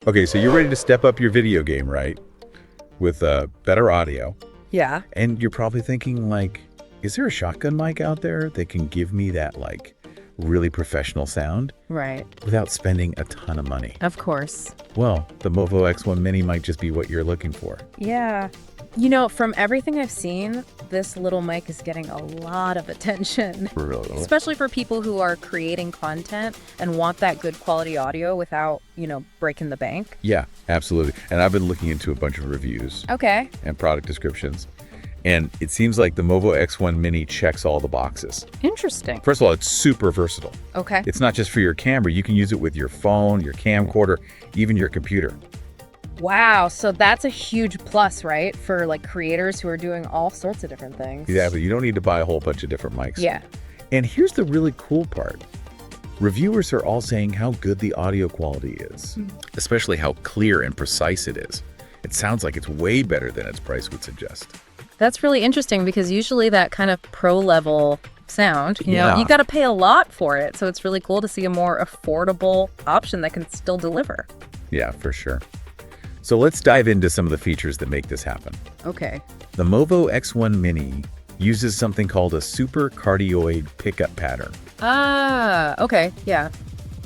Okay, so you're ready to step up your video game, right? With better audio. Yeah. And you're probably thinking, like, is there a shotgun mic out there that can give me that, like, really professional sound? Right. Without spending a ton of money? Of course. Well, the Movo X1-Mini might just be what you're looking for. Yeah. You know, from everything I've seen, this little mic is getting a lot of attention. Really? Especially for people who are creating content and want that good quality audio without, breaking the bank. Yeah, absolutely. And I've been looking into a bunch of reviews. Okay. And product descriptions. And it seems like the Movo X1-Mini checks all the boxes. Interesting. First of all, it's super versatile. Okay. It's not just for your camera. You can use it with your phone, your camcorder, even your computer. Wow. So that's a huge plus, right? For like creators who are doing all sorts of different things. Exactly. You don't need to buy a whole bunch of different mics. Yeah. And here's the really cool part. Reviewers are all saying how good the audio quality is, especially how clear and precise it is. It sounds like it's way better than its price would suggest. That's really interesting because usually that kind of pro level sound, you Yeah. know, you got to pay a lot for it. So it's really cool to see a more affordable option that can still deliver. Yeah, for sure. So let's dive into some of the features that make this happen. Okay. The Movo X1-Mini uses something called a supercardioid pickup pattern. Ah, okay. Yeah.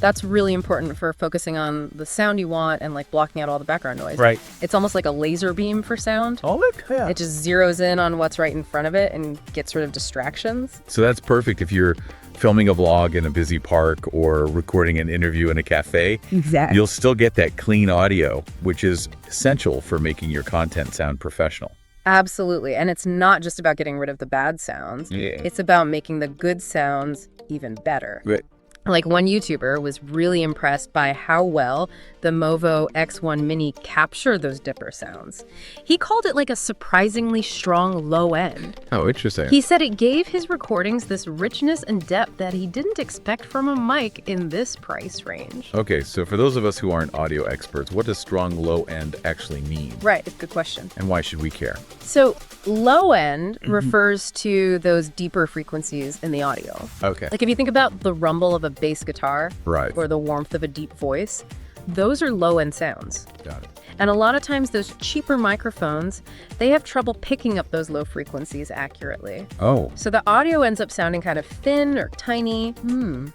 That's really important for focusing on the sound you want and like blocking out all the background noise. Right. It's almost like a laser beam for sound. Oh, look, yeah. It just zeroes in on what's right in front of it and gets rid of distractions. So that's perfect if you're filming a vlog in a busy park or recording an interview in a cafe. Exactly. You'll still get that clean audio, which is essential for making your content sound professional. Absolutely. And it's not just about getting rid of the bad sounds. Yeah. It's about making the good sounds even better. Right. Like one YouTuber was really impressed by how well the Movo X1-Mini captured those dipper sounds. He called it like a surprisingly strong low end. Oh, interesting. He said it gave his recordings this richness and depth that he didn't expect from a mic in this price range. Okay, so for those of us who aren't audio experts, what does strong low end actually mean? Right, it's a good question. And why should we care? So low end refers to those deeper frequencies in the audio. Okay. Like if you think about the rumble of a bass guitar Right. or the warmth of a deep voice, those are low-end sounds. Got it. And a lot of times those cheaper microphones, they have trouble picking up those low frequencies accurately. Oh, So the audio ends up sounding kind of thin or tiny.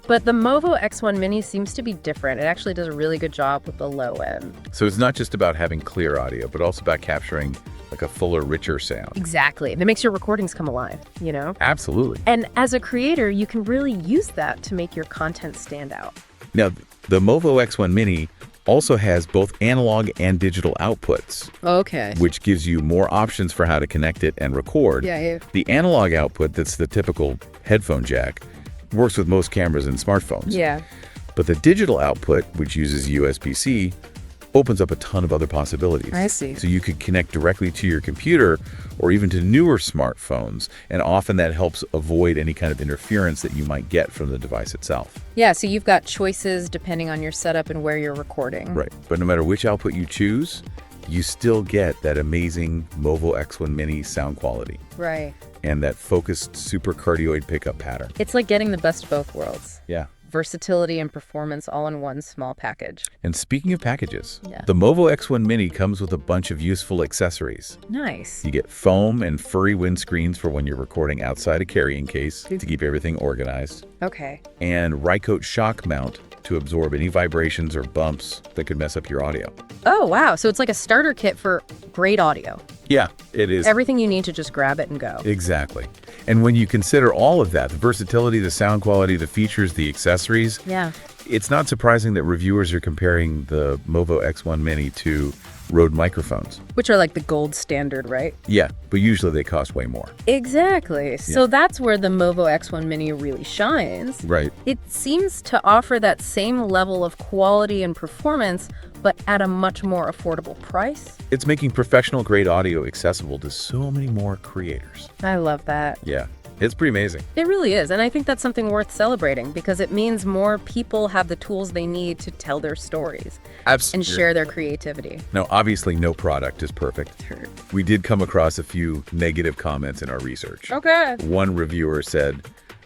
But the Movo X1-Mini seems to be different. It actually does a really good job with the low end. so it's not just about having clear audio, but also about capturing like a fuller, richer sound. Exactly. That makes your recordings come alive, you know? Absolutely. And as a creator, you can really use that to make your content stand out. Now, the Movo X1-Mini also has both analog and digital outputs, Okay. which gives you more options for how to connect it and record. Yeah. The analog output, that's the typical headphone jack, works with most cameras and smartphones. Yeah. But the digital output, which uses USB-C, opens up a ton of other possibilities. I see. So you could connect directly to your computer or even to newer smartphones, and often that helps avoid any kind of interference that you might get from the device itself. Yeah, so you've got choices depending on your setup and where you're recording. Right. But no matter which output you choose, you still get that amazing Movo X1-Mini sound quality Right. and that focused supercardioid pickup pattern. It's like getting the best of both worlds. Yeah. Versatility and performance all in one small package. And speaking of packages, Yeah. the Movo X1-Mini comes with a bunch of useful accessories. Nice. You get foam and furry windscreens for when you're recording outside a carrying case to keep everything organized, Okay. and Rycote shock mount to absorb any vibrations or bumps that could mess up your audio. Oh, wow. So it's like a starter kit for great audio. Yeah, it is. Everything you need to just grab it and go. Exactly. And when you consider all of that, the versatility, the sound quality, the features, the accessories, Yeah. it's not surprising that reviewers are comparing the Movo X1-Mini to Rode microphones. Which are like the gold standard, right? Yeah, but usually they cost way more. Exactly. So that's where the Movo X1-Mini really shines. Right. It seems to offer that same level of quality and performance, but at a much more affordable price. It's making professional grade audio accessible to so many more creators. I love that. Yeah, it's pretty amazing. It really is. And I think that's something worth celebrating because it means more people have the tools they need to tell their stories and share their creativity. Now, obviously, no product is perfect. We did come across a few negative comments in our research. Okay. One reviewer said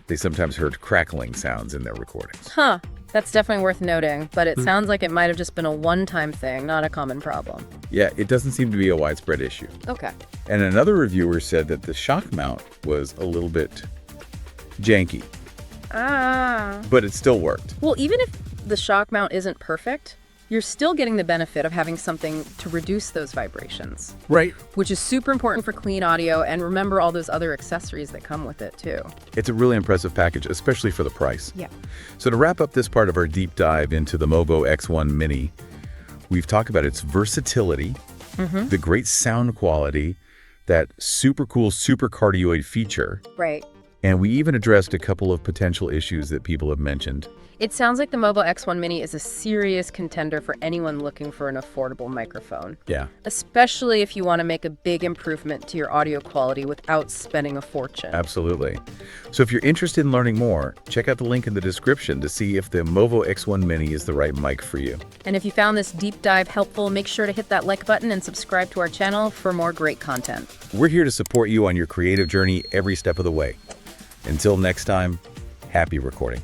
they sometimes heard crackling sounds in their recordings. Huh. That's definitely worth noting, but it sounds like it might have just been a one-time thing, not a common problem. Yeah, it doesn't seem to be a widespread issue. Okay. And another reviewer said that the shock mount was a little bit janky, but it still worked. Well, even if the shock mount isn't perfect, you're still getting the benefit of having something to reduce those vibrations. Right. Which is super important for clean audio, and remember all those other accessories that come with it, too. It's a really impressive package, especially for the price. Yeah. So to wrap up this part of our deep dive into the Movo X1-Mini, we've talked about its versatility, the great sound quality, that super cool supercardioid feature. Right. And we even addressed a couple of potential issues that people have mentioned. It sounds like the Movo X1-Mini is a serious contender for anyone looking for an affordable microphone. Yeah. Especially if you want to make a big improvement to your audio quality without spending a fortune. Absolutely. So if you're interested in learning more, check out the link in the description to see if the Movo X1-Mini is the right mic for you. And if you found this deep dive helpful, make sure to hit that like button and subscribe to our channel for more great content. We're here to support you on your creative journey every step of the way. Until next time, happy recording.